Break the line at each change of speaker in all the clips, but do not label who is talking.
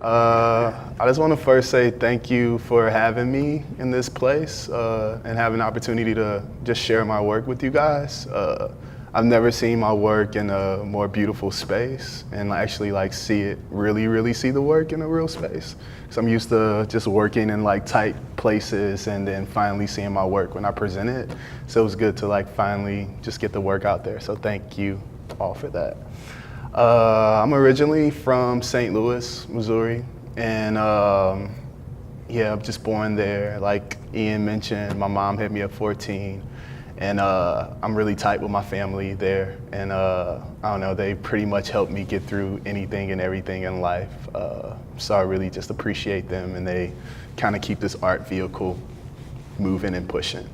I just want to first say thank you for having me in this place and having the opportunity to just share my work with you guys. I've never seen my work in a more beautiful space and actually really see the work in a real space. Because I'm used to just working in like tight places and then finally seeing my work when I present it. So it was good to like finally just get the work out there. So thank you all for that. I'm originally from St. Louis, Missouri, and yeah, I'm just born there. Like Ian mentioned, my mom had me at 14, and I'm really tight with my family there, and I don't know, they pretty much helped me get through anything and everything in life, so I really just appreciate them, and they kind of keep this art vehicle moving and pushing.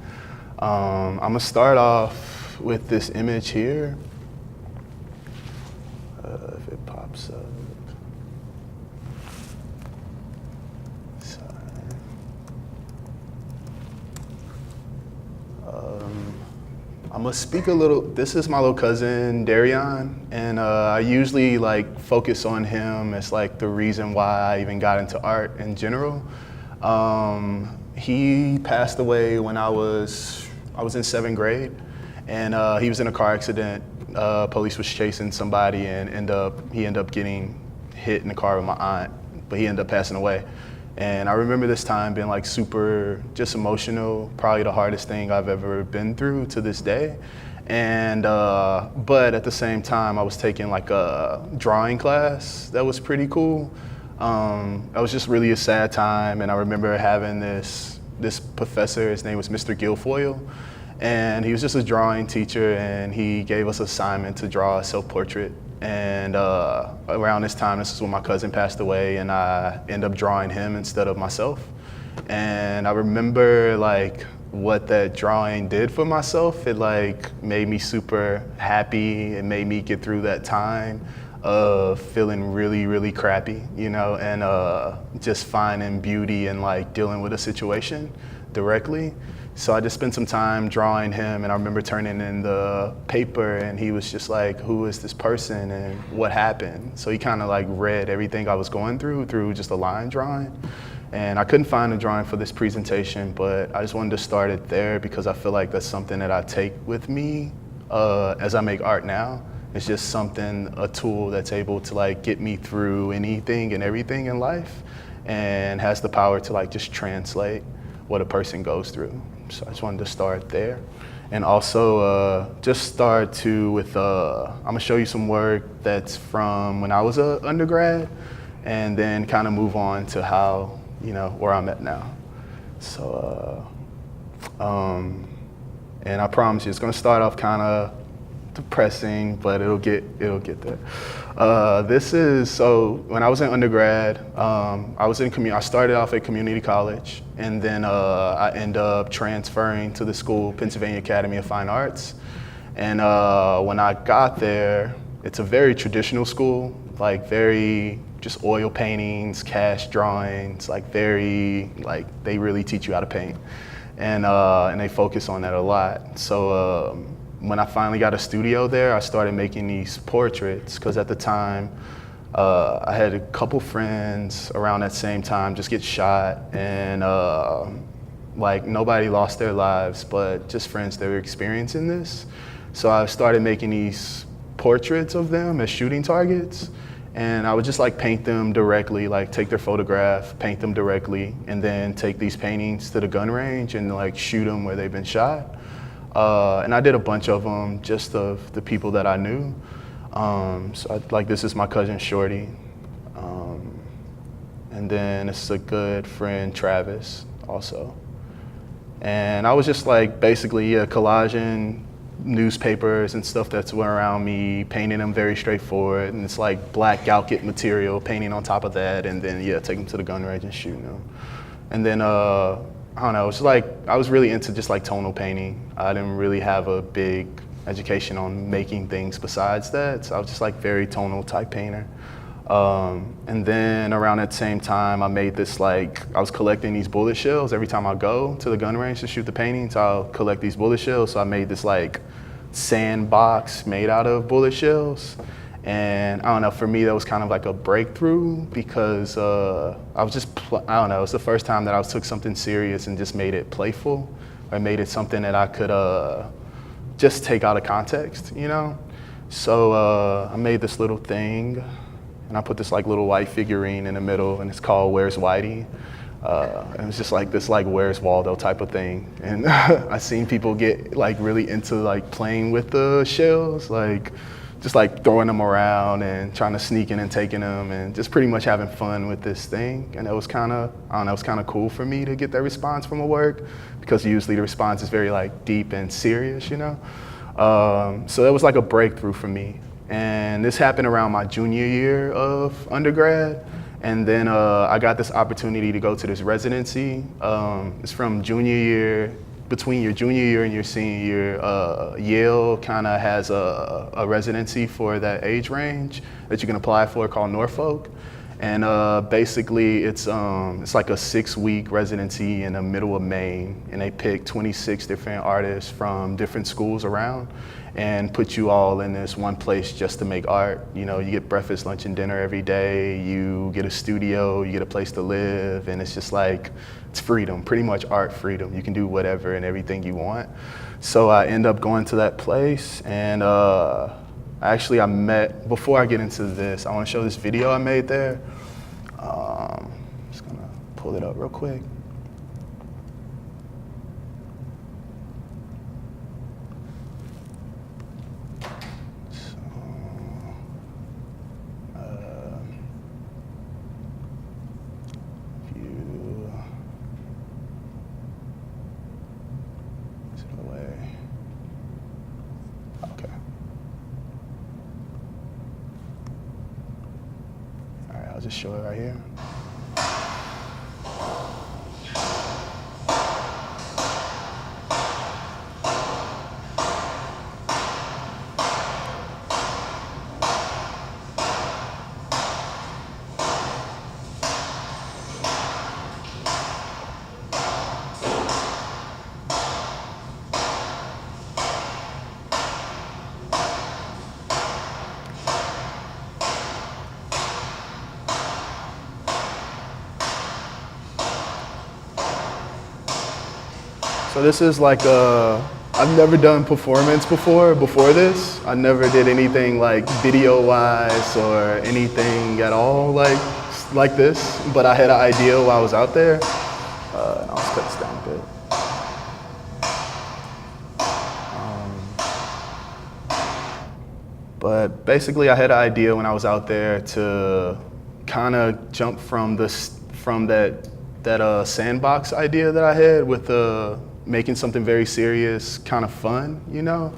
I'm gonna start off with this image here. If it pops up. Sorry. I'm gonna speak a little. This is my little cousin Darion, and I usually like focus on him as like the reason why I even got into art in general. He passed away when I was in 7th grade, and he was in a car accident. Police was chasing somebody and he ended up getting hit in the car with my aunt, but he ended up passing away. And I remember this time being like super just emotional, probably the hardest thing I've ever been through to this day. And but at the same time, I was taking like a drawing class that was pretty cool. It was just really a sad time, and I remember having this professor. His name was Mr. Guilfoyle. And he was just a drawing teacher, and he gave us an assignment to draw a self-portrait. And around this time, this is when my cousin passed away, and I ended up drawing him instead of myself. And I remember like what that drawing did for myself. It like made me super happy. It made me get through that time of feeling really crappy, you know, and just finding beauty and like dealing with a situation directly. So I just spent some time drawing him, and I remember turning in the paper, and he was just like, who is this person and what happened? So he kind of like read everything I was going through just a line drawing. And I couldn't find a drawing for this presentation, but I just wanted to start it there because I feel like that's something that I take with me as I make art now. It's just something, a tool that's able to like get me through anything and everything in life, and has the power to like just translate what a person goes through. So I just wanted to start there. And also just start with, I'm gonna show you some work that's from when I was an undergrad, and then kind of move on to how, you know, where I'm at now. So, and I promise you, it's gonna start off kind of depressing, but it'll get there. This is, so when I was in undergrad, I started off at community college, and then I ended up transferring to the school, Pennsylvania Academy of Fine Arts. And when I got there, it's a very traditional school, like very just oil paintings, cash drawings, like very, like they really teach you how to paint. And they focus on that a lot. So when I finally got a studio there, I started making these portraits, because at the time, I had a couple friends around that same time just get shot, and like nobody lost their lives, but just friends that were experiencing this. So I started making these portraits of them as shooting targets, and I would just like paint them directly, like take their photograph, paint them directly, and then take these paintings to the gun range and like shoot them where they've been shot. And I did a bunch of them just of the people that I knew. Like this is my cousin Shorty. And then this is a good friend, Travis, also. And I was just like basically collaging newspapers and stuff that's around me, painting them very straightforward. And it's like black Galkit material, painting on top of that, and then take them to the gun range and shooting them. And then I don't know, it's like, I was really into just like tonal painting. I didn't really have a big education on making things besides that, so I was just like very tonal type painter. And then around that same time, I made this like, I was collecting these bullet shells. Every time I go to the gun range to shoot the paintings, I'll collect these bullet shells. So I made this like sandbox made out of bullet shells. And I don't know, for me that was kind of like a breakthrough because I was just, I don't know, it was the first time that I took something serious and just made it playful. I made it something that I could just take out of context, you know? So I made this little thing, and I put this like little white figurine in the middle, and it's called Where's Whitey? And it was just like this like Where's Waldo type of thing. And I seen people get like really into like playing with the shells, like just like throwing them around and trying to sneak in and taking them and just pretty much having fun with this thing. And it was kind of, I don't know, it was kind of cool for me to get that response from a work because usually the response is very like deep and serious, you know? So that was like a breakthrough for me. And this happened around my junior year of undergrad. And then I got this opportunity to go to this residency. It's from junior year, between your junior year and your senior year. Yale kind of has a residency for that age range that you can apply for called Norfolk. And basically it's like a 6-week residency in the middle of Maine, and they pick 26 different artists from different schools around and put you all in this one place just to make art. You know, you get breakfast, lunch, and dinner every day, you get a studio, you get a place to live, and it's just like, it's freedom, pretty much art freedom. You can do whatever and everything you want. So I end up going to that place, and I met, before I get into this, I want to show this video I made there. Just gonna pull it up real quick. So, view, is it away? Okay. All right, I'll just show it right here. So this is like I've never done performance before this. I never did anything like video-wise or anything at all like this, but I had an idea while I was out there. I'll just cut this down a bit. But basically I had an idea when I was out there to kind of jump from that sandbox idea that I had with making something very serious kind of fun, you know?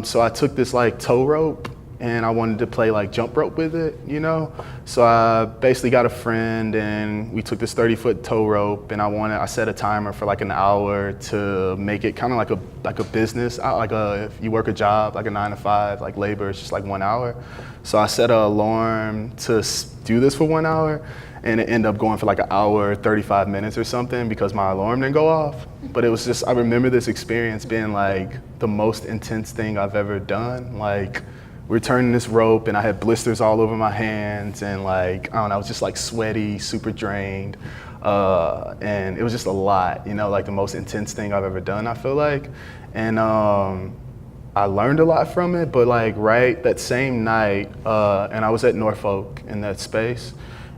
So I took this like tow rope and I wanted to play like jump rope with it, you know? So I basically got a friend and we took this 30-foot tow rope, and I set a timer for like an hour to make it kind of like a business, if you work a job, like a 9 to 5, like labor, it's just like 1 hour. So I set an alarm to do this for 1 hour, and it ended up going for like an hour, 35 minutes or something because my alarm didn't go off. But it was just, I remember this experience being like the most intense thing I've ever done. Like, we're turning this rope and I had blisters all over my hands, and like, I don't know, I was just like sweaty, super drained. And it was just a lot, you know, like the most intense thing I've ever done, I feel like. And I learned a lot from it, but like that same night, and I was at Norfolk in that space,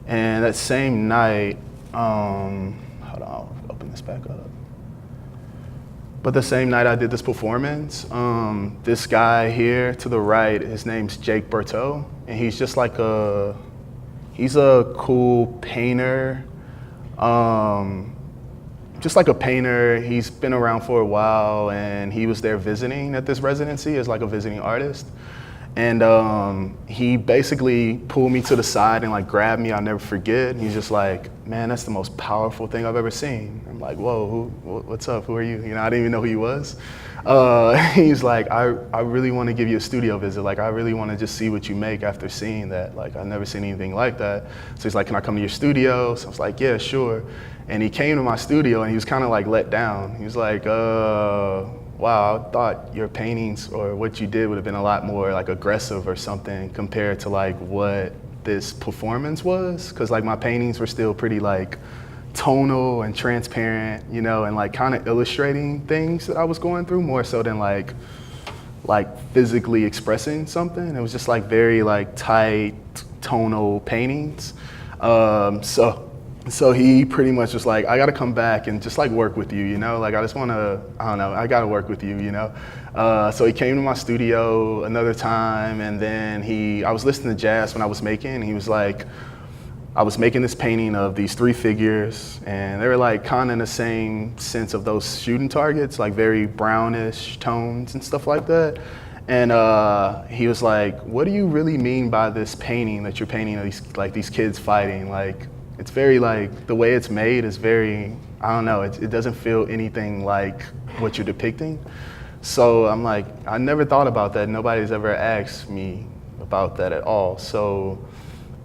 and that same night, hold on, I'll open this back up. But the same night I did this performance, this guy here to the right, his name's Jake Berteau, and he's just like he's a cool painter, just like a painter. He's been around for a while, and he was there visiting at this residency as like a visiting artist. And he basically pulled me to the side and like grabbed me, I'll never forget. And he's just like, man, that's the most powerful thing I've ever seen. I'm like, whoa, what's up, who are you? You know, I didn't even know who he was. He's like, I really want to give you a studio visit. Like, I really want to just see what you make after seeing that. Like, I've never seen anything like that. So he's like, can I come to your studio? So I was like, yeah, sure. And he came to my studio and he was kind of like let down. He was like, wow, I thought your paintings or what you did would have been a lot more like aggressive or something compared to like what this performance was. Cause like my paintings were still pretty like tonal and transparent, you know, and like kind of illustrating things that I was going through more so than like physically expressing something. It was just like very like tight tonal paintings. So he pretty much was like, I gotta come back and just like work with you, you know? Like I just wanna, I don't know, I gotta work with you, you know? So he came to my studio another time, and then I was listening to jazz when I was making, and he was like, I was making this painting of these 3 figures, and they were like kind of in the same sense of those shooting targets, like very brownish tones and stuff like that. And he was like, what do you really mean by this painting that you're painting of these kids fighting? Like, it's very like, the way it's made is very, I don't know, it doesn't feel anything like what you're depicting. So I'm like, I never thought about that. Nobody's ever asked me about that at all. So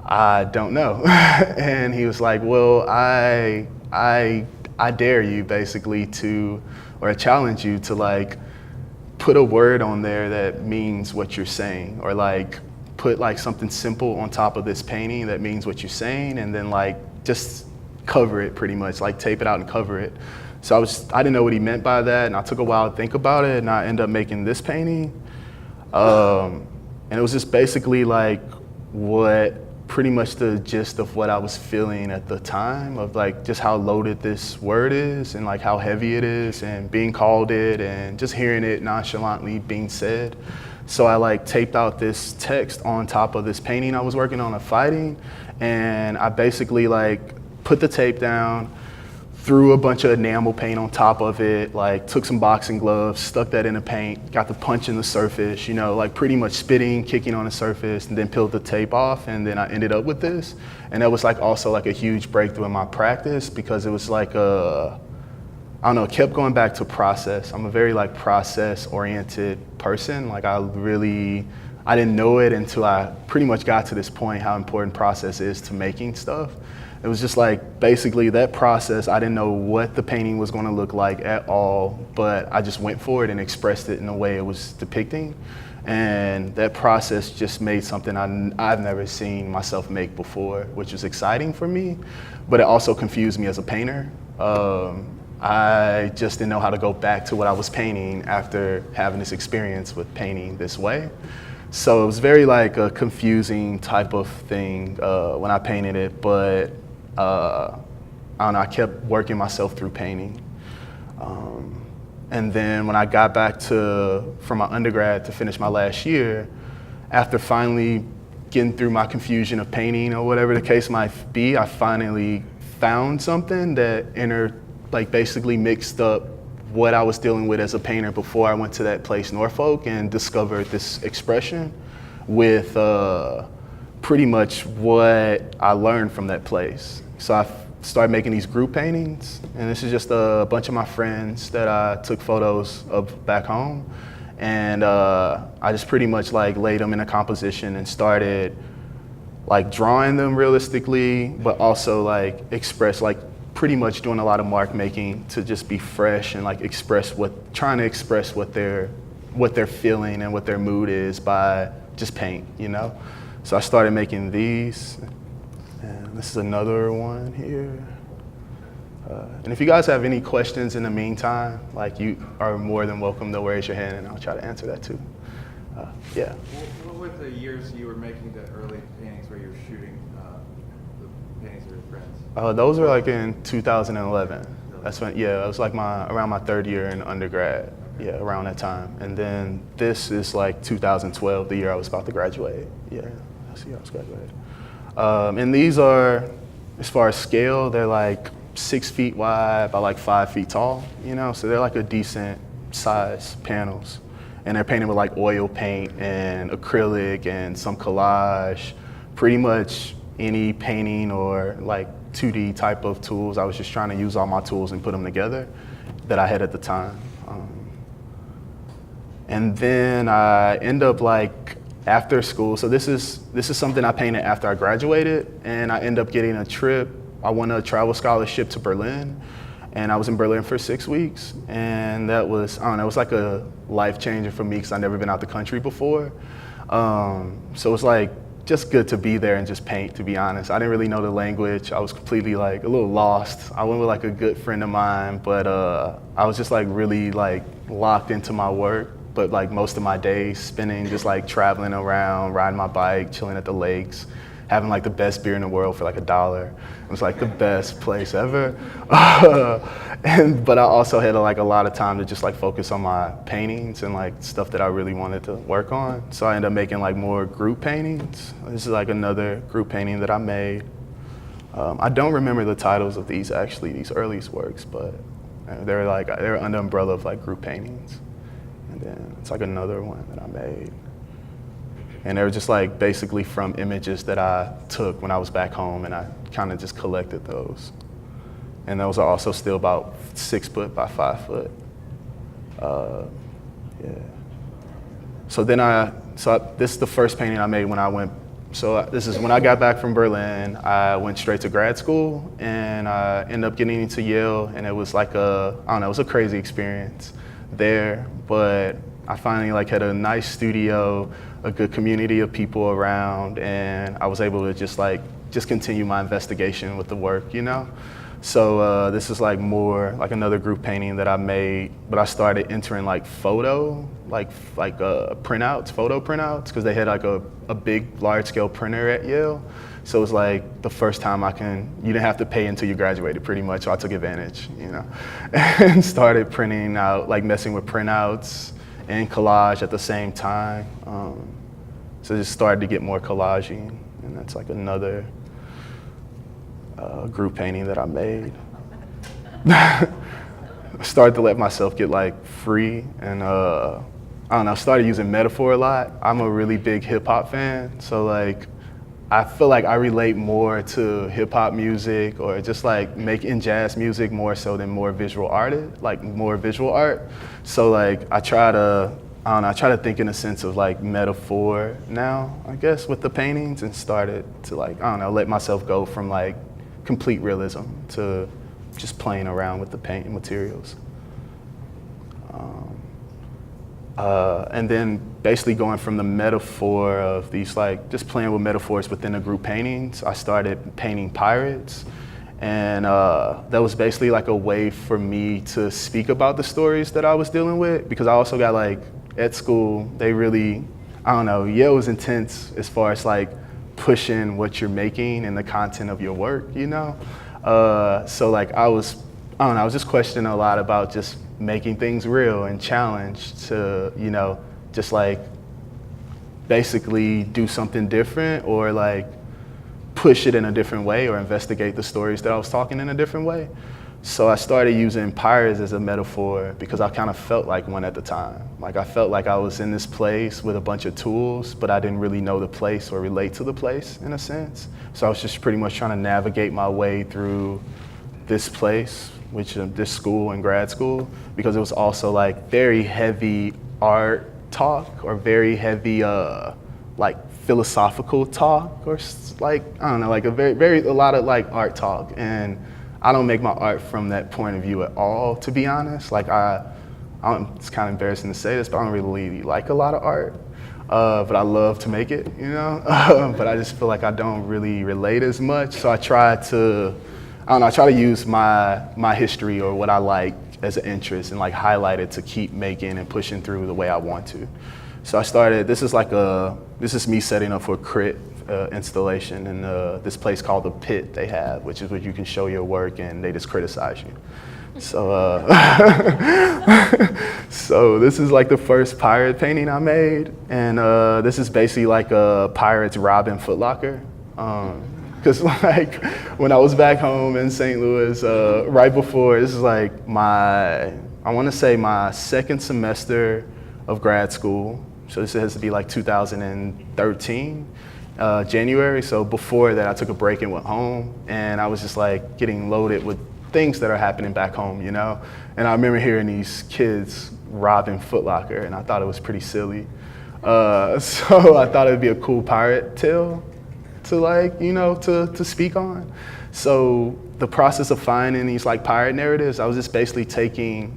I don't know. And he was like, well, I dare you basically or I challenge you to like put a word on there that means what you're saying, or like put like something simple on top of this painting that means what you're saying, and then like just cover it pretty much, like tape it out and cover it. So I didn't know what he meant by that, and I took a while to think about it, and I ended up making this painting. And it was just basically like pretty much the gist of what I was feeling at the time, of like just how loaded this word is and like how heavy it is, and being called it and just hearing it nonchalantly being said. So I like taped out this text on top of this painting I was working on of fighting, and I basically like put the tape down, threw a bunch of enamel paint on top of it, like took some boxing gloves, stuck that in the paint, got the punch in the surface, you know, like pretty much spitting, kicking on the surface, and then peeled the tape off, and then I ended up with this. And that was like also like a huge breakthrough in my practice, because it was like I don't know, it kept going back to process. I'm a very like process-oriented person. Like I didn't know it until I pretty much got to this point, how important process is to making stuff. It was just like, basically that process, I didn't know what the painting was gonna look like at all, but I just went for it and expressed it in the way it was depicting. And that process just made something I've never seen myself make before, which was exciting for me, but it also confused me as a painter. I just didn't know how to go back to what I was painting after having this experience with painting this way. So it was very like a confusing type of thing when I painted it, but I don't know, I kept working myself through painting. And then when I got back from my undergrad to finish my last year, after finally getting through my confusion of painting or whatever the case might be, I finally found something that basically mixed up what I was dealing with as a painter before I went to that place, Norfolk, and discovered this expression with pretty much what I learned from that place. So I started making these group paintings, and this is just a bunch of my friends that I took photos of back home. And I just pretty much like laid them in a composition and started like drawing them realistically, but also like pretty much doing a lot of mark making to just be fresh and like trying to express what they're feeling and what their mood is by just paint, you know? So I started making these, and this is another one here. And if you guys have any questions in the meantime, like you are more than welcome to raise your hand and I'll try to answer that too. Yeah.
What were the years you were making the early paintings where you were shooting the paintings of your friends?
Those were like in 2011. That's when, yeah, it was like around my 3rd year in undergrad. Yeah, around that time. And then this is like 2012, the year I was about to graduate. Yeah, that's the year I was graduated. And these are, as far as scale, they're like 6 feet wide by like 5 feet tall, you know? So they're like a decent size panels. And they're painted with like oil paint and acrylic and some collage, pretty much any painting or like 2D type of tools. I was just trying to use all my tools and put them together that I had at the time. And then I end up like after school, so this is something I painted after I graduated, and I end up getting a trip. I won a travel scholarship to Berlin, And I was in Berlin for 6 weeks, and that was, I don't know, it was like a life changer for me because I'd never been out the country before. So it was like just good to be there and just paint, to be honest. I didn't really know the language. I was completely like a little lost. I went with like a good friend of mine, but I was just like really like locked into my work. But like most of my days spending just like traveling around, riding my bike, chilling at the lakes, having like the best beer in the world for like $1. It was like the best place ever. But I also had like a lot of time to just like focus on my paintings and like stuff that I really wanted to work on. So I ended up making like more group paintings. This is like another group painting that I made. I don't remember the titles of these earliest works, but they're under umbrella of like group paintings. And then it's like another one that I made. And they were just like basically from images that I took when I was back home, and I kind of just collected those. And those are also still about 6 foot by 5 foot. Yeah. So this is the first painting I made when I went. So this is when I got back from Berlin. I went straight to grad school, and I ended up getting into Yale, and it was like it was a crazy experience there. But I finally like had a nice studio, a good community of people around, and I was able to just continue my investigation with the work, you know? So this is like more like another group painting that I made, but I started entering like photo printouts, because they had like a big large scale printer at Yale. So it was like the first time you didn't have to pay until you graduated pretty much, so I took advantage, you know? And started printing out, like messing with printouts and collage at the same time. So just started to get more collaging, and that's like another group painting that I made. I started to let myself get like free, and I don't know, I started using metaphor a lot. I'm a really big hip hop fan, so like I feel like I relate more to hip hop music or just like making jazz music more so than more visual art. So like I try to think in a sense of like metaphor now, I guess, with the paintings, and started to like, let myself go from like complete realism to just playing around with the paint materials. And then basically going from the metaphor of these like, just playing with metaphors within the group paintings, I started painting pirates. And that was basically like a way for me to speak about the stories that I was dealing with, because I also got like, at school, they really, Yale was intense as far as like pushing what you're making and the content of your work, you know? So like I was just questioning a lot about just making things real and challenged to, just like basically do something different or like push it in a different way or investigate the stories that I was talking in a different way. So I started using pirates as a metaphor because I kind of felt like one at the time. Like I felt like I was in this place with a bunch of tools, but I didn't really know the place or relate to the place in a sense. So I was just pretty much trying to navigate my way through this place, which this school and grad school, because it was also like very heavy art talk or very heavy like philosophical talk, or like, like a lot of like art talk. And I don't make my art from that point of view at all, to be honest. Like it's kind of embarrassing to say this, but I don't really like a lot of art, but I love to make it, you know? But I just feel like I don't really relate as much. So I try to use my history or what I like as an interest and like highlight it to keep making and pushing through the way I want to. So I started, this is me setting up for a crit installation in this place called the Pit they have, which is where you can show your work and they just criticize you. So, so this is like the first pirate painting I made, and this is basically like a pirate's robbing Foot Locker. Because like when I was back home in St. Louis, right before, this is like I want to say my second semester of grad school. So this has to be like 2013, January. So before that, I took a break and went home, and I was just like getting loaded with things that are happening back home, you know? And I remember hearing these kids robbing Foot Locker, and I thought it was pretty silly. So I thought it'd be a cool pirate tale to like, to speak on. So the process of finding these like pirate narratives, I was just basically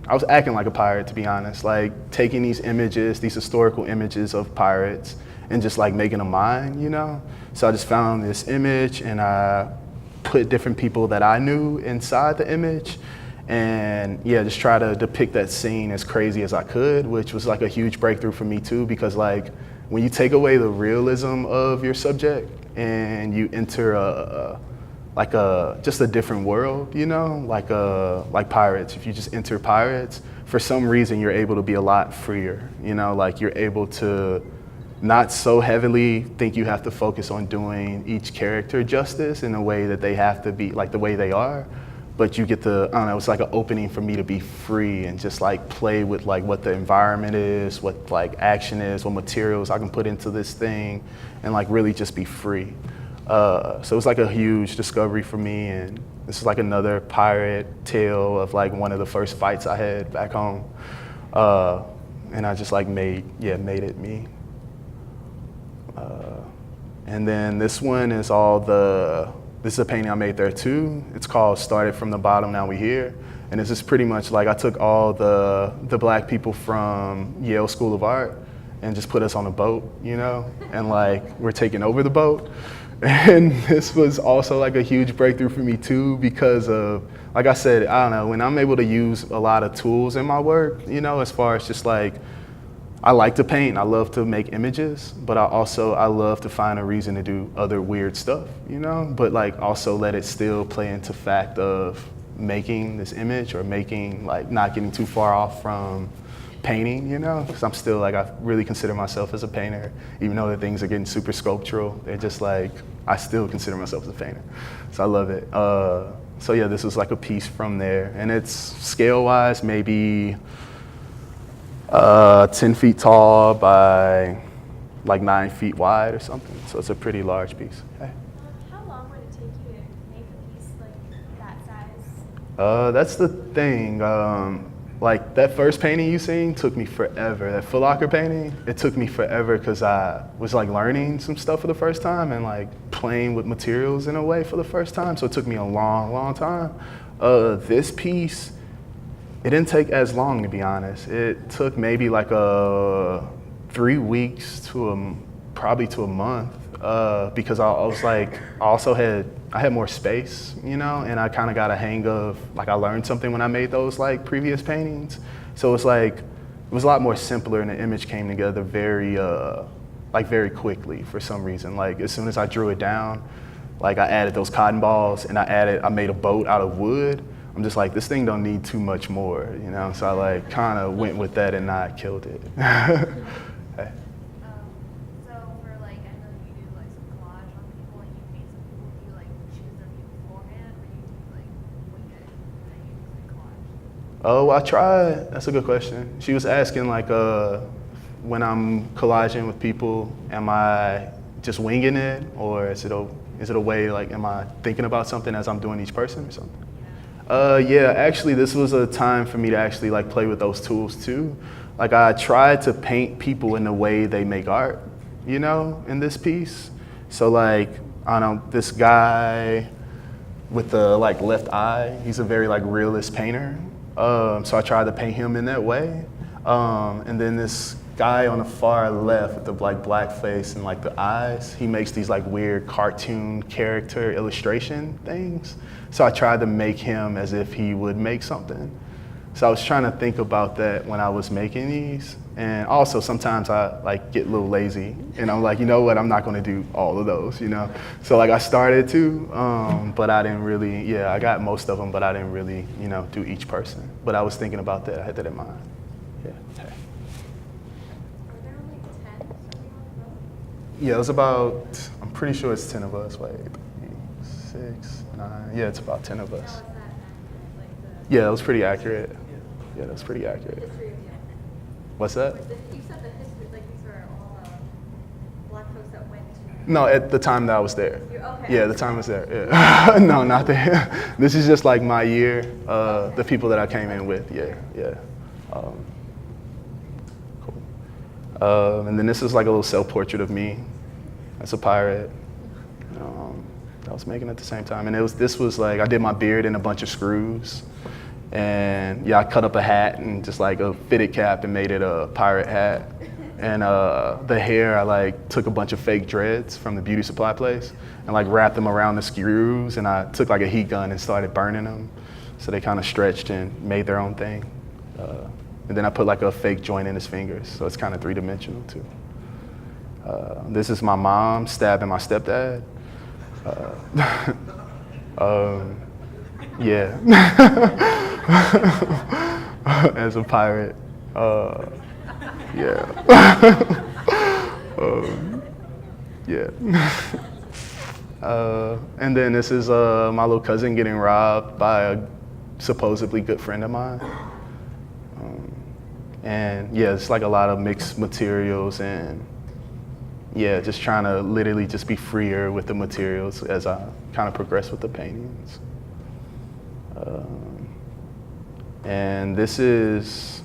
I was acting like a pirate, to be honest, like taking these images, these historical images of pirates, and just like making them mine, you know? So I just found this image and I put different people that I knew inside the image, and yeah, just try to depict that scene as crazy as I could, which was like a huge breakthrough for me too, because like when you take away the realism of your subject and you enter just a different world, you know, like pirates. If you just enter pirates, for some reason you're able to be a lot freer, you know, like you're able to not so heavily think you have to focus on doing each character justice in a way that they have to be like the way they are, but you get to, I don't know, it's like an opening for me to be free and just like play with like what the environment is, what like action is, what materials I can put into this thing, and like really just be free. So it was like a huge discovery for me, and this is like another pirate tale of like one of the first fights I had back home. And I just like made it me. And then this one is this is a painting I made there too. It's called Started from the Bottom, Now We Here. And this is pretty much like I took all the black people from Yale School of Art and just put us on a boat, you know? And like we're taking over the boat. And this was also like a huge breakthrough for me too, because of, like I said, I don't know, when I'm able to use a lot of tools in my work, you know, as far as just like, I like to paint, I love to make images, but I love to find a reason to do other weird stuff, you know? But like also let it still play into fact of making this image or making, like not getting too far off from painting, you know? Because I'm still like, I really consider myself as a painter, even though the things are getting super sculptural. They're just like, I still consider myself as a painter. So I love it. So yeah, this was like a piece from there. And it's scale-wise, maybe 10 feet tall by like 9 feet wide or something. So it's a pretty large piece. Okay.
How long would it take you to make a piece like that size?
That's the thing. Like that first painting you seen took me forever. That Foot Locker painting, it took me forever because I was like learning some stuff for the first time and like playing with materials in a way for the first time. So it took me a long, long time. This piece, it didn't take as long, to be honest. It took maybe like 3 weeks to probably to a month, because I was like, I had more space, you know, and I kind of got a hang of, like I learned something when I made those like previous paintings. So it's like, it was a lot more simpler and the image came together very quickly for some reason. Like as soon as I drew it down, like I added those cotton balls and I made a boat out of wood. I'm just like, this thing don't need too much more, you know? So I like kind of went with that and not killed it. Okay.
So for like, I know you do like some collage on people and you paint some people, do you like choose their people beforehand or you like wing it and then you just like collage?
Oh, I tried. That's a good question. She was asking like, when I'm collaging with people, am I just winging it or is it a way like, am I thinking about something as I'm doing each person or something? Yeah, actually this was a time for me to actually like play with those tools too. Like I tried to paint people in the way they make art, you know, in this piece. So like, I don't know, this guy with the like left eye, he's a very like realist painter. So I tried to paint him in that way. And then this guy on the far left with the like black face and like the eyes, he makes these like weird cartoon character illustration things. So I tried to make him as if he would make something. So I was trying to think about that when I was making these. And also sometimes I like get a little lazy and I'm like, you know what, I'm not gonna do all of those, you know? So like I started to, but I didn't really, yeah, I got most of them, but I didn't really, you know, do each person. But I was thinking about that, I had that in mind, yeah. Okay.
Are there only 10 something like that?
Yeah, it was about, I'm pretty sure it's 10 of us, wait, 6, 9, yeah, it's about 10 of
How
us.
is that accurate? Like
Yeah, that was pretty accurate. Yeah, that was pretty
the
accurate.
history of the
What's that?
You said the history, like these are all the black folks that went to.
No, at the time that I was there.
Okay.
Yeah, the time I was there, yeah. No, not there. This is just like my year, the people that I came in with, yeah. Cool. And then this is like a little self-portrait of me as a pirate. That was making at the same time. And this was like, I did my beard in a bunch of screws. And yeah, I cut up a hat and just like a fitted cap and made it a pirate hat. And the hair, I like took a bunch of fake dreads from the beauty supply place and like wrapped them around the screws. And I took like a heat gun and started burning them. So they kind of stretched and made their own thing. And then I put like a fake joint in his fingers. So it's kind of 3-dimensional too. This is my mom stabbing my stepdad. Yeah. As a pirate. Yeah. Yeah. And then this is my little cousin getting robbed by a supposedly good friend of mine. And yeah, it's like a lot of mixed materials and yeah, just trying to literally just be freer with the materials as I kind of progress with the paintings. And this is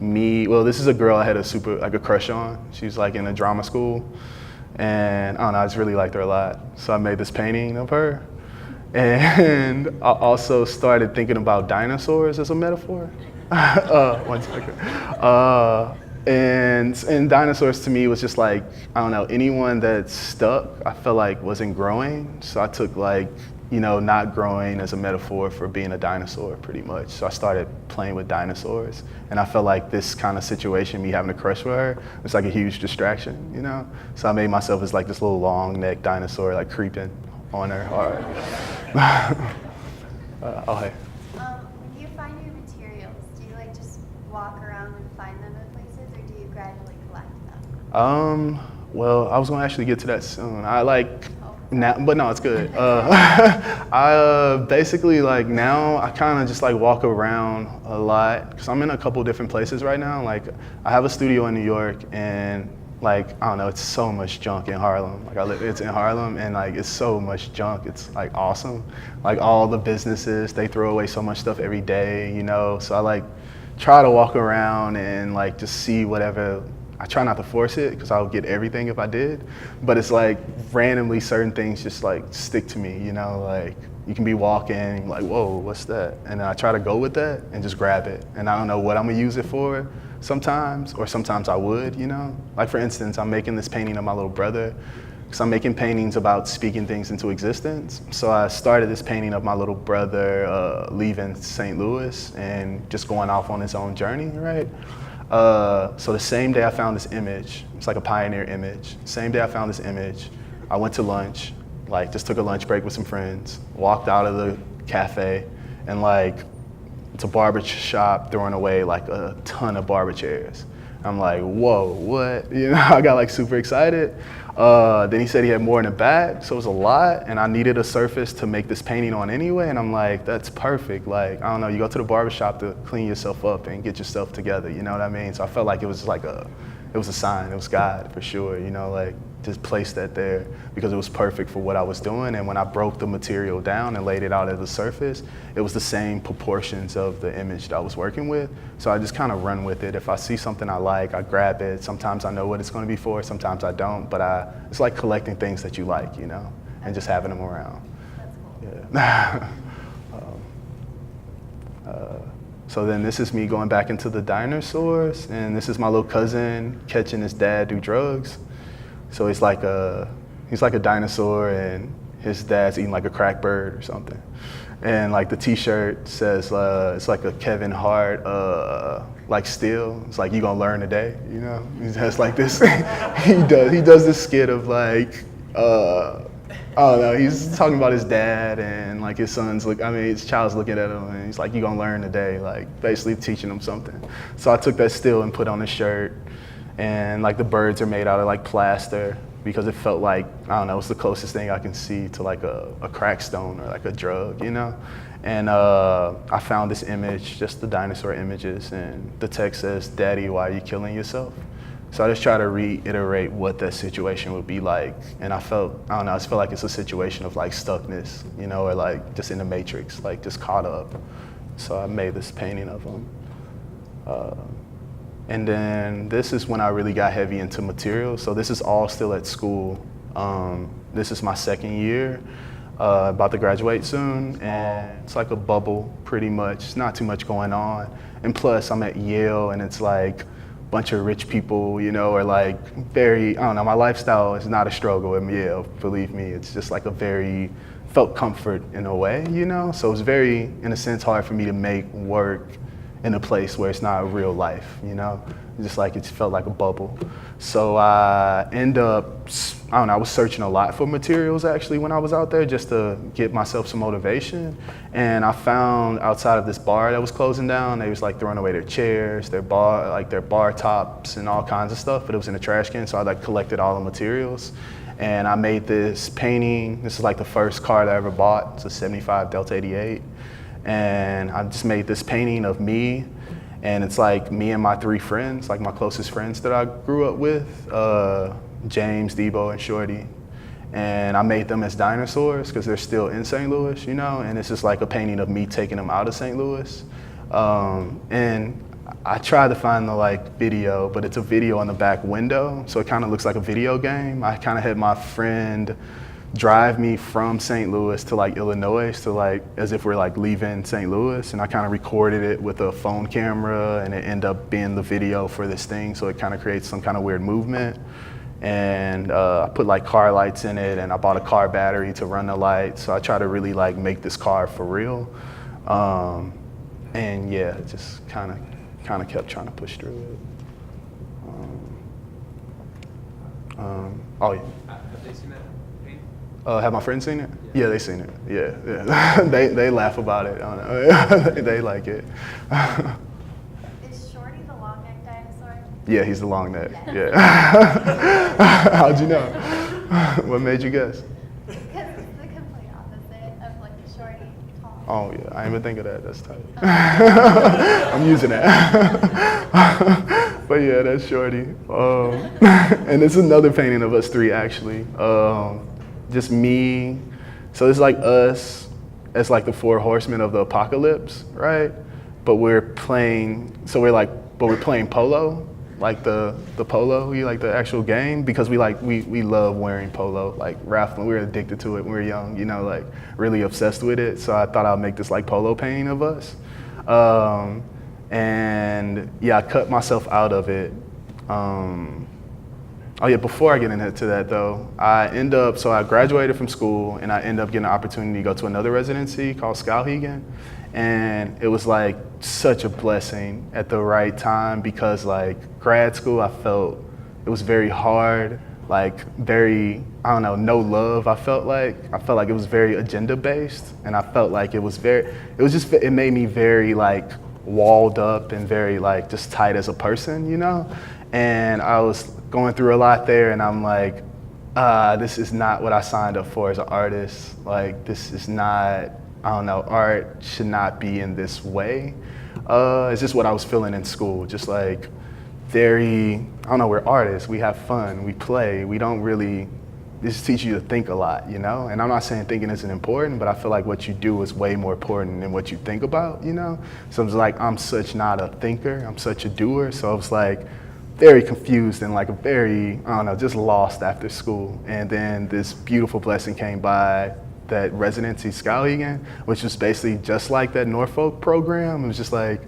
me, well, this is a girl I had a crush on. She's like in a drama school. And I don't know, I just really liked her a lot. So I made this painting of her. And I also started thinking about dinosaurs as a metaphor. 1 second. And dinosaurs to me was just like, I don't know, anyone that's stuck, I felt like wasn't growing. So I took like, you know, not growing as a metaphor for being a dinosaur pretty much. So I started playing with dinosaurs. And I felt like this kind of situation, me having a crush with her, was like a huge distraction, you know? So I made myself as like this little long neck dinosaur like creeping on her hard. Oh, hey.
When you find your materials, do you like just walk around and find them in places, or do you gradually collect them?
Well, I was gonna actually get to that soon. I like, now, but no, it's good. I basically like now I kind of just like walk around a lot because I'm in a couple different places right now. Like I have a studio in New York and like, I don't know, it's so much junk in Harlem. Like it's in Harlem and like it's so much junk. It's like awesome. Like all the businesses, they throw away so much stuff every day, you know? So I like try to walk around and like just see whatever. I try not to force it because I would get everything if I did, but it's like randomly certain things just like stick to me, you know, like you can be walking like, whoa, what's that? And then I try to go with that and just grab it. And I don't know what I'm gonna use it for sometimes, or sometimes I would, you know? Like for instance, I'm making this painting of my little brother because I'm making paintings about speaking things into existence. So I started this painting of my little brother leaving St. Louis and just going off on his own journey, right? So the same day I found this image, it's like a pioneer image. Same day I found this image, I went to lunch, like just took a lunch break with some friends, walked out of the cafe, and like, it's a barber shop throwing away like a ton of barber chairs. I'm like, whoa, what? You know, I got like super excited. Then he said he had more in the back, so it was a lot, and I needed a surface to make this painting on anyway, and I'm like, that's perfect. Like, I don't know, you go to the barbershop to clean yourself up and get yourself together, you know what I mean? So I felt like it was like it was a sign, it was God for sure, you know, like just placed that there because it was perfect for what I was doing. And when I broke the material down and laid it out as the surface, it was the same proportions of the image that I was working with. So I just kind of run with it. If I see something I like, I grab it. Sometimes I know what it's going to be for, sometimes I don't, but it's like collecting things that you like, you know, and just having them around.
That's cool.
Yeah. So then this is me going back into the dinosaurs, and this is my little cousin catching his dad do drugs. So he's like a dinosaur, and his dad's eating like a crack bird or something. And like the T-shirt says, it's like a Kevin Hart, like still. It's like, you gonna learn today, you know? He has like this, he does this skit of like, I don't know, he's talking about his dad and like his child's looking at him and he's like, you gonna learn today, like basically teaching him something. So I took that still and put on his shirt, and like the birds are made out of like plaster because it felt like, I don't know, it's the closest thing I can see to like a crack stone or like a drug, you know? And I found this image, just the dinosaur images, and the text says, "Daddy, why are you killing yourself?" So I just try to reiterate what that situation would be like. And I don't know, I just feel like it's a situation of like stuckness, you know, or like just in the matrix, like just caught up. So I made this painting of him. And then this is when I really got heavy into materials. So this is all still at school. This is my second year. about to graduate soon, and it's like a bubble pretty much, not too much going on. And plus I'm at Yale, and it's like a bunch of rich people, you know, or like very, I don't know, my lifestyle is not a struggle at Yale, believe me. It's just like a very, felt comfort in a way, you know? So it's very, in a sense, hard for me to make work in a place where it's not real life, you know? Just like it felt like a bubble. So I end up, I don't know, I was searching a lot for materials actually when I was out there just to get myself some motivation. And I found outside of this bar that was closing down, they was like throwing away their chairs, their bar tops and all kinds of stuff, but it was in a trash can. So I like collected all the materials. And I made this painting. This is like the first car that I ever bought. It's a 75 Delta 88. And I just made this painting of me. And it's like me and my 3 friends, like my closest friends that I grew up with, James, Debo, and Shorty. And I made them as dinosaurs because they're still in St. Louis, you know? And it's just like a painting of me taking them out of St. Louis. And I tried to find the like video, but it's a video on the back window, so it kind of looks like a video game. I kind of had my friend drive me from St. Louis to like Illinois, to like as if we're like leaving St. Louis, and I kind of recorded it with a phone camera, and it ended up being the video for this thing, so it kind of creates some kind of weird movement. And I put like car lights in it, and I bought a car battery to run the lights, so I try to really like make this car for real. And yeah, just kind of kept trying to push through it. Oh yeah.
Have they seen that paint?
Have my friends seen it? Yeah, they seen it. Yeah. they laugh about it. I don't know. They like it.
Is Shorty the long neck dinosaur?
Yeah, he's the long neck. Yeah. How'd you know? What made you guess?
Because it's the complete opposite of like the Shorty tall.
Oh yeah, I didn't even think of that. That's tight. I'm using that. But yeah, that's Shorty. And it's another painting of us 3 actually. Just me. So it's like us as like the 4 horsemen of the apocalypse, right? But we're playing polo, like the polo, like the actual game, because we love wearing polo, like raffling. We were addicted to it when we were young, you know, like really obsessed with it. So I thought I'd make this like polo painting of us. And yeah, I cut myself out of it. Oh yeah, before I get into that though, so I graduated from school, and I ended up getting an opportunity to go to another residency called Skowhegan. And it was like such a blessing at the right time, because like grad school, I felt it was very hard, like very, I don't know, no love. I felt like it was very agenda based, and I felt like it made me very like walled up and very like just tight as a person, you know? And I was going through a lot there, and I'm like, this is not what I signed up for as an artist. Like, this is not, I don't know, art should not be in this way. It's just what I was feeling in school, just like very, I don't know, we're artists, we have fun, we play, we don't really, this teaches you to think a lot, you know? And I'm not saying thinking isn't important, but I feel like what you do is way more important than what you think about, you know? So it's like, I'm such not a thinker, I'm such a doer, so I was like very confused and like very, I don't know, just lost after school. And then this beautiful blessing came by, that residency Skowhegan, which was basically just like that Norfolk program. It was just like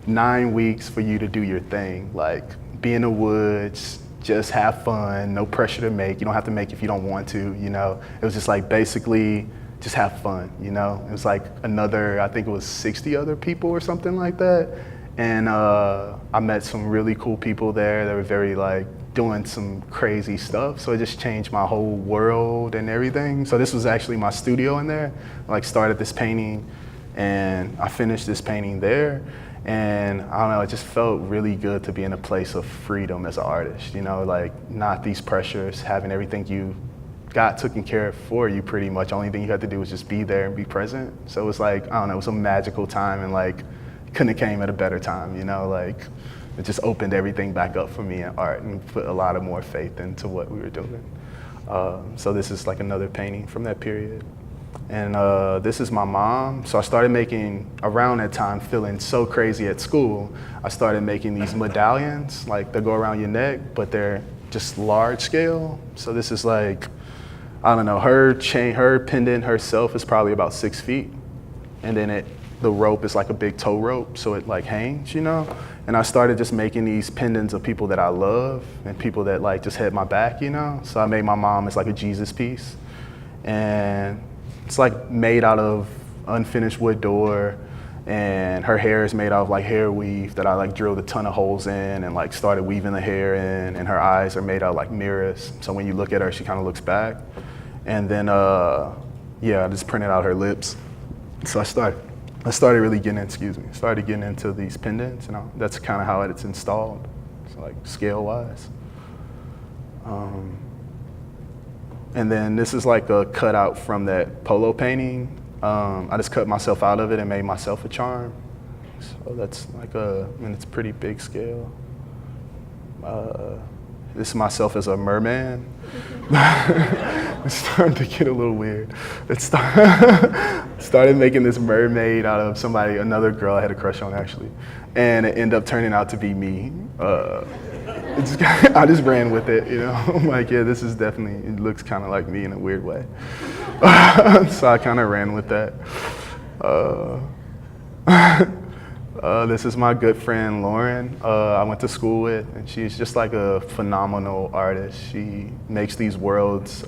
9 weeks for you to do your thing, like be in the woods, just have fun, no pressure to make. You don't have to make if you don't want to, you know. It was just like basically just have fun, you know. It was like another, I think it was 60 other people or something like that. And I met some really cool people there that were very like doing some crazy stuff. So it just changed my whole world and everything. So this was actually my studio in there. I like started this painting, and I finished this painting there. And I don't know, it just felt really good to be in a place of freedom as an artist, you know, like not these pressures, having everything you got taken care of for you pretty much. Only thing you had to do was just be there and be present. So it was like, I don't know, it was a magical time, and like couldn't have came at a better time, you know, like it just opened everything back up for me in art and put a lot of more faith into what we were doing. So this is like another painting from that period. And this is my mom. So I started making, around that time, feeling so crazy at school, I started making these medallions, like they go around your neck, but they're just large scale. So this is like I don't know, her chain, her pendant herself is probably about 6 feet. And then the rope is like a big tow rope, so it like hangs, you know? And I started just making these pendants of people that I love and people that like just had my back, you know? So I made my mom as like a Jesus piece. And it's like made out of unfinished wood door, and her hair is made out of like hair weave that I like drilled a ton of holes in and like started weaving the hair in, and her eyes are made out of like mirrors. So when you look at her, she kind of looks back. And then, yeah, I just printed out her lips. So I started really getting into these pendants, and that's kind of how it's installed, so like scale-wise. And then this is like a cutout from that polo painting. I just cut myself out of it and made myself a charm. So that's like it's pretty big scale. This is myself as a merman. It's starting to get a little weird. Started making this mermaid out of another girl I had a crush on actually, and it ended up turning out to be me. I just ran with it, you know. I'm like, yeah, this is definitely, it looks kind of like me in a weird way. So I kind of ran with that. This is my good friend Lauren. I went to school with, and she's just like a phenomenal artist. She makes these worlds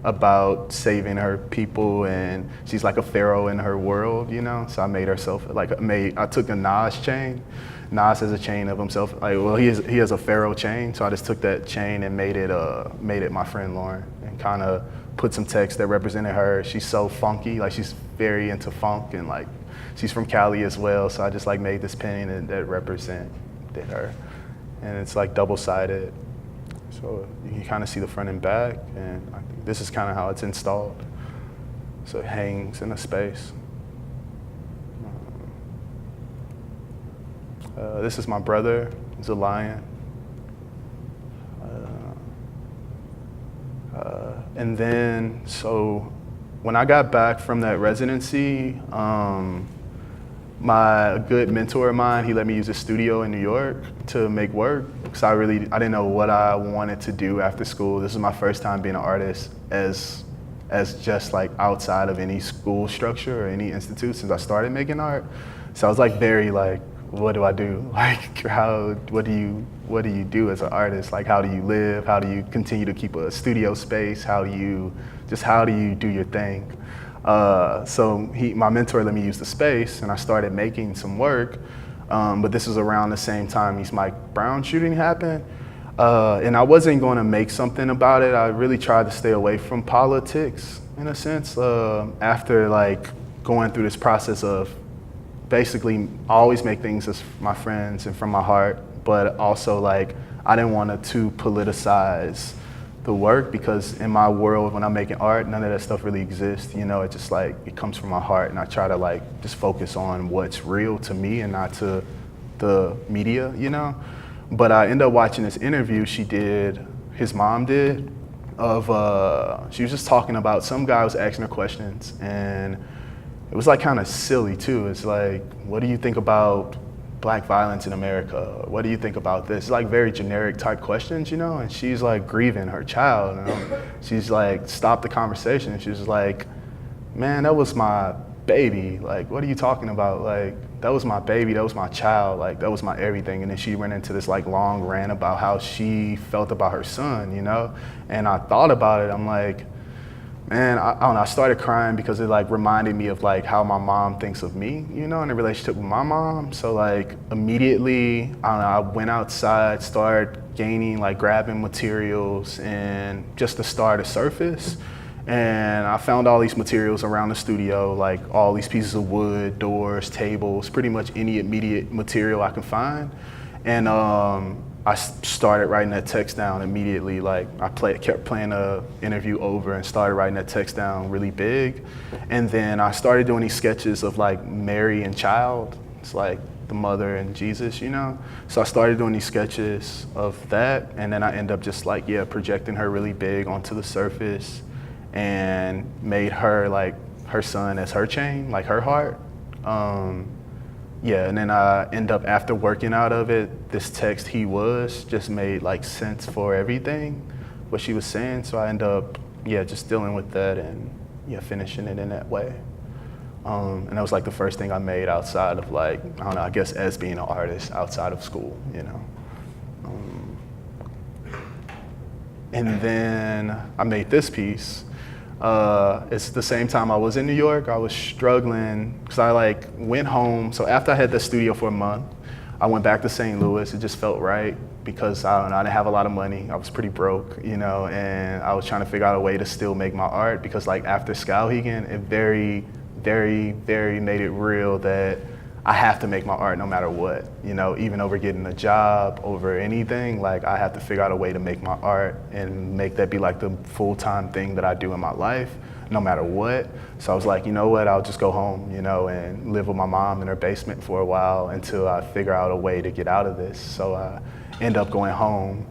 about saving her people, and she's like a pharaoh in her world, you know. So I made herself I took a Nas chain. Nas has a chain of himself. He has a pharaoh chain, so I just took that chain and made it my friend Lauren, and kind of put some text that represented her. She's so funky, like she's very into funk, and like she's from Cali as well. So I just like made this painting that represented her, and it's like double-sided. So you can kind of see the front and back, and I think this is kind of how it's installed. So it hangs in a space. This is my brother. He's a lion. And then, so when I got back from that residency, my good mentor of mine, he let me use his studio in New York to make work, because I didn't know what I wanted to do after school. This was my first time being an artist as just like outside of any school structure or any institute since I started making art. So I was like very like, what do I do? Like, what do you do as an artist? Like, how do you live? How do you continue to keep a studio space? How do you do your thing? So my mentor let me use the space, and I started making some work. But this was around the same time East Mike Brown shooting happened. And I wasn't going to make something about it. I really tried to stay away from politics, in a sense, after like going through this process of basically always make things as my friends and from my heart, but also like I didn't want to politicize the work, because in my world when I'm making art, none of that stuff really exists, you know. It's just like it comes from my heart, and I try to like just focus on what's real to me and not to the media, you know. But I ended up watching this interview his mom did, she was just talking about, some guy was asking her questions, and it was like kind of silly too. It's like, what do you think about black violence in America? What do you think about this? It's like very generic type questions, you know? And she's like grieving her child. You know? She's like, stopped the conversation. She was like, man, that was my baby. Like, what are you talking about? Like, that was my baby, that was my child, like, that was my everything. And then she went into this like long rant about how she felt about her son, you know? And I thought about it, I'm like, man, I don't know, I started crying because it like reminded me of like how my mom thinks of me, you know, in a relationship with my mom. So like immediately, I don't know, I went outside, started grabbing materials and just to start a surface. And I found all these materials around the studio, like all these pieces of wood, doors, tables, pretty much any immediate material I can find. And I started writing that text down immediately. Like kept playing the interview over and started writing that text down really big. And then I started doing these sketches of like Mary and child. It's like the mother and Jesus, you know? So I started doing these sketches of that. And then I ended up just like, projecting her really big onto the surface and made her like her son as her chain, like her heart. And then I end up, after working out of it, this text, he was, just made like sense for everything, what she was saying. So I end up yeah, just dealing with that and yeah, finishing it in that way. And that was like the first thing I made outside of like, I don't know, I guess as being an artist outside of school, you know. And then I made this piece. It's the same time I was in New York, I was struggling because I like went home. So after I had the studio for a month, I went back to St. Louis. It just felt right because I don't know, I didn't have a lot of money. I was pretty broke, you know, and I was trying to figure out a way to still make my art because like after Skowhegan, it very made it real that I have to make my art no matter what, you know, even over getting a job, over anything, like I have to figure out a way to make my art and make that be like the full-time thing that I do in my life, no matter what. So I was like, you know what, I'll just go home, you know, and live with my mom in her basement for a while until I figure out a way to get out of this. So I end up going home.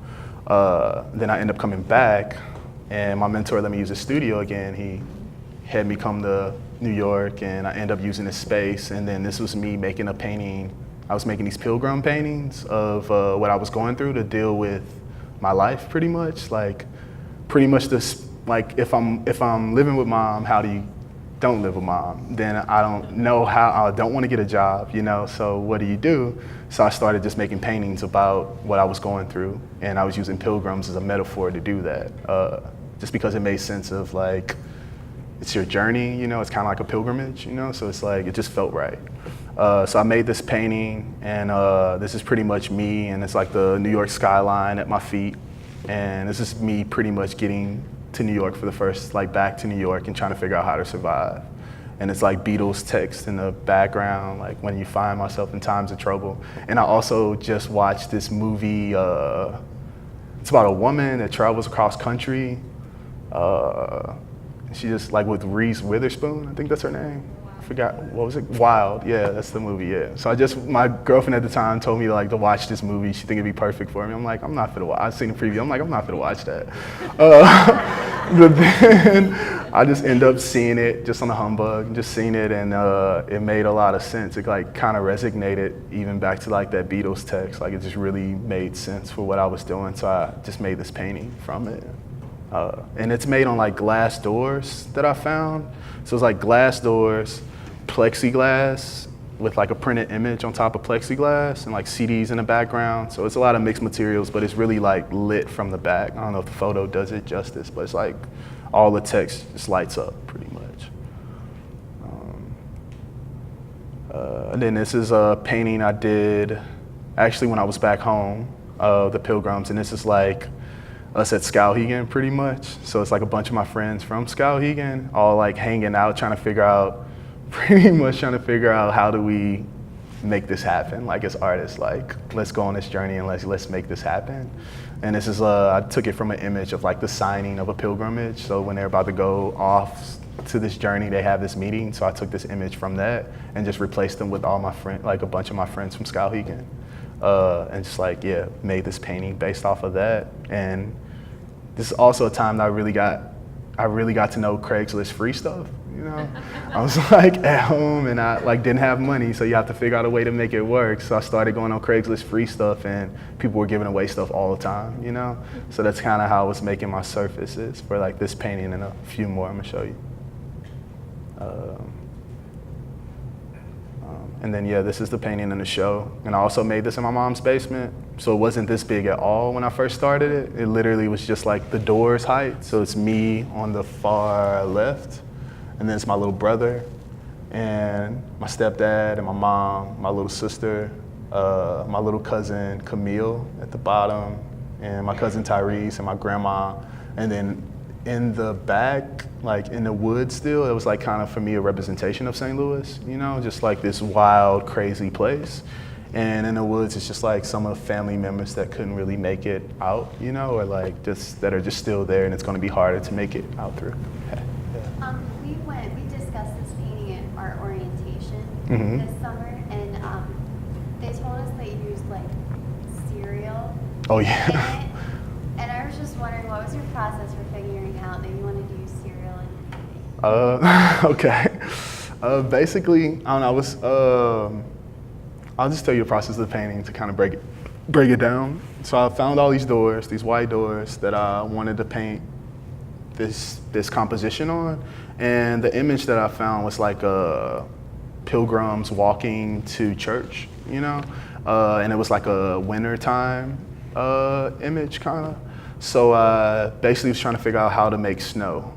Then I end up coming back and my mentor let me use his studio again. He had me come to New York and I end up using this space, and then this was me making a painting. I was making these pilgrim paintings of what I was going through to deal with my life pretty much. Like pretty much this, like if I'm living with mom, how do you don't live with mom? Then I don't know how, I don't want to get a job, you know, so what do? So I started just making paintings about what I was going through, and I was using pilgrims as a metaphor to do that, just because it made sense of like, it's your journey, you know, it's kind of like a pilgrimage, you know, so it's like, it just felt right. So I made this painting, and this is pretty much me, and it's like the New York skyline at my feet, and this is me pretty much getting to New York for the first, like back to New York and trying to figure out how to survive. And it's like Beatles text in the background, like when you find myself in times of trouble. And I also just watched this movie, it's about a woman that travels across country. She just, like with Reese Witherspoon, I think that's her name. I forgot, what was it? Wild, yeah, that's the movie, yeah. So my girlfriend at the time told me like to watch this movie. She think it'd be perfect for me. I'm like, I'm not finna watch, I've seen the preview. I'm like, I'm not finna watch that. But then I just end up seeing it just on the humbug, just seeing it, and it made a lot of sense. It like kind of resonated even back to like that Beatles text. Like it just really made sense for what I was doing. So I just made this painting from it. And it's made on like glass doors that I found. So it's like glass doors, plexiglass with like a printed image on top of plexiglass and like CDs in the background. So it's a lot of mixed materials, but it's really like lit from the back. I don't know if the photo does it justice, but it's like all the text just lights up pretty much. And then this is a painting I did actually when I was back home, the Pilgrims, and this is like us at Skowhegan pretty much. So it's like a bunch of my friends from Skowhegan all like hanging out, pretty much trying to figure out how do we make this happen, like as artists, like let's go on this journey and let's make this happen. And this is, I took it from an image of like the signing of a pilgrimage. So when they're about to go off to this journey, they have this meeting. So I took this image from that and just replaced them with all my friends, like a bunch of my friends from Skowhegan. And just like, yeah, made this painting based off of that. And this is also a time that I really got to know Craigslist free stuff, you know? I was like at home and I like didn't have money, so you have to figure out a way to make it work. So I started going on Craigslist free stuff and people were giving away stuff all the time, you know? So that's kind of how I was making my surfaces for like this painting and a few more I'm gonna show you. And then yeah, this is the painting in the show. And I also made this in my mom's basement. So it wasn't this big at all when I first started it. It literally was just like the door's height. So it's me on the far left, and then it's my little brother, and my stepdad, and my mom, my little sister, my little cousin Camille at the bottom, and my cousin Tyrese, and my grandma. And then in the back, like in the woods still, it was like kind of for me a representation of St. Louis, you know, just like this wild, crazy place. And in the woods, it's just like some of the family members that couldn't really make it out, you know, or like just that are just still there, and it's going to be harder to make it out through. Yeah.
We discussed this painting at our orientation
Mm-hmm.
this summer, and they told us that you used like cereal
Oh yeah.
in it. And I was just wondering, what was your process for figuring out that you wanted to use cereal in your painting?
Okay. Basically, I don't know. I'll just tell you the process of the painting to kind of break it down. So I found all these doors, these white doors that I wanted to paint this composition on, and the image that I found was like pilgrims walking to church, you know, and it was like a wintertime image kind of. So basically, was trying to figure out how to make snow.